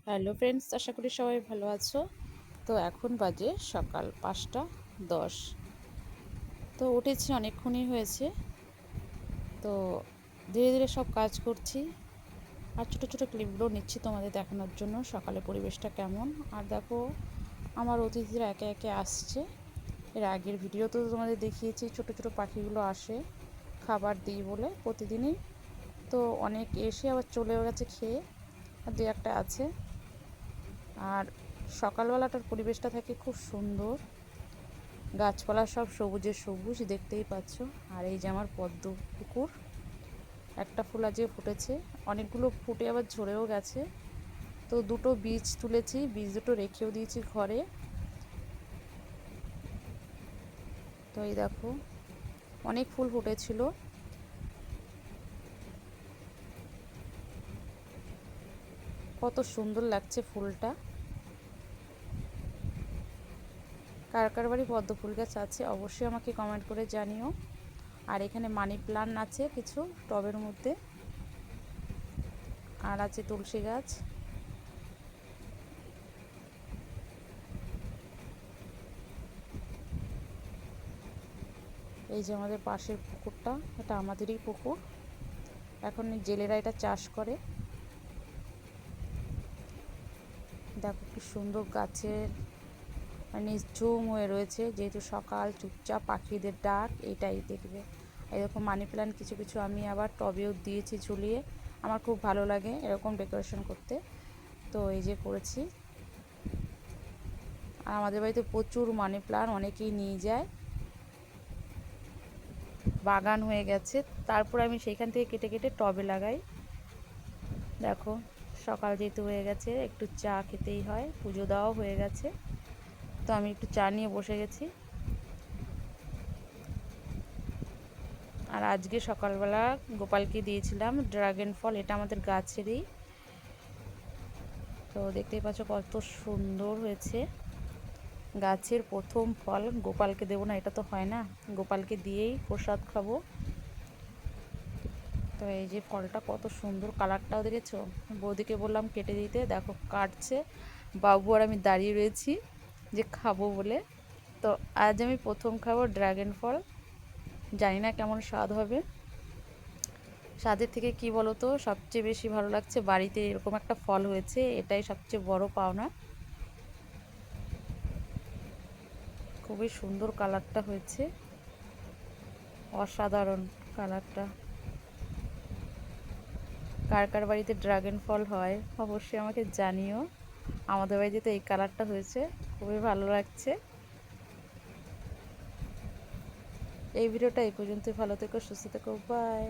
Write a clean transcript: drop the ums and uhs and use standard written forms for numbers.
Hello friends, আশা করি সবাই ভালো আছো। তো এখন বাজে সকাল 5টা 10। তো উঠেছি, অনেকক্ষণই হয়েছে। তো ধীরে ধীরে সব কাজ করছি আর ছোটো ছোটো ক্লিপগুলো নিচ্ছি তোমাদের দেখানোর জন্য সকালে পরিবেশটা কেমন। আর দেখো, আমার অতিথিরা একে একে আসছে। এর আগের ভিডিও তো তোমাদের দেখিয়েছি, ছোটো ছোটো পাখিগুলো আসে খাবার দিই বলে প্রতিদিনই। তো অনেক এসে আবার চলেও গেছে খেয়ে, আর দু একটা আছে। আর সকালবেলাটার পরিবেশটা থাকে খুব সুন্দর, গাছপালা সব সবুজে সবুজ দেখতেই পাচ্ছ। আর এই যে আমার পদ্ম পুকুর, একটা ফুল আজকে ফুটেছে, অনেকগুলো ফুটে আবার ঝরেও গেছে। তো দুটো বীজ তুলেছি, বীজ দুটো রেখেও দিয়েছি ঘরে। তো এই দেখো, অনেক ফুল ফুটেছিল। কত সুন্দর লাগছে ফুলটা। কার কার বাড়ি পদ্ম ফুল গাছ আছে অবশ্যই আমাকে কমেন্ট করে জানিও। আর এখানে মানি প্লান্ট আছে কিছু টবের মধ্যে, আর আছে তুলসী গাছ। এই যে আমাদের পাশের পুকুরটা, এটা আমাদেরই পুকুর। এখন জেলেরা এটা চাষ করে। দেখো কি সুন্দর, গাছের মানে ঝুম হয়ে রয়েছে, যেহেতু সকাল, চুপচাপ পাখিদের ডাক এটাই দেখবে। এরকম মানি প্ল্যান্ট কিছু কিছু আমি আবার টবেও দিয়েছি ঝুলিয়ে। আমার খুব ভালো লাগে এরকম ডেকোরেশন করতে। তো এই যে করেছি। আর আমাদের বাড়িতে প্রচুর মানি প্ল্যান্ট, অনেকেই নিয়ে যায়, বাগান হয়ে গেছে। তারপর আমি সেইখান থেকে কেটে কেটে টবে লাগাই। দেখো, সকাল যেহেতু হয়ে গেছে, একটু চা খেতেই হয়, পুজো দেওয়াও হয়ে গেছে। তো আমি একটু চা নিয়ে বসে গেছি। আর আজকে সকালবেলা গোপালকে দিয়েছিলাম ড্রাগন ফল, এটা আমাদের গাছেরই। তো দেখতেই পাচ্ছ কত সুন্দর হয়েছে। গাছের প্রথম ফল গোপালকে দেবো না, এটা তো হয় না, গোপালকে দিয়েই প্রসাদ খাবো। তো এই যে ফলটা কত সুন্দর, কালারটাও দেখেছো। বৌদিকে বললাম কেটে দিতে, দেখো কাটছে। বাবু আর আমি দাঁড়িয়ে রয়েছি যে খাবো বলে। তো আজ আমি প্রথম খাবো ড্রাগন ফল, জানি না কেমন স্বাদ হবে। স্বাদের থেকে কি বলো তো, সবচেয়ে বেশি ভালো লাগছে বাড়িতে এরকম একটা ফল হয়েছে, এটাই সবচেয়ে বড় পাওনা। খুবই সুন্দর কালারটা হয়েছে, অসাধারণ কালারটা। কার কার বাড়িতে ড্রাগন ফল হয় অবশ্যই আমাকে জানিও। আমাদের বাড়িতে তো এই কালারটা হয়েছে, খুবই ভালো লাগছে। এই ভিডিওটা এই পর্যন্তই, ভালো থেকো, সুস্থ থেকো, বাই।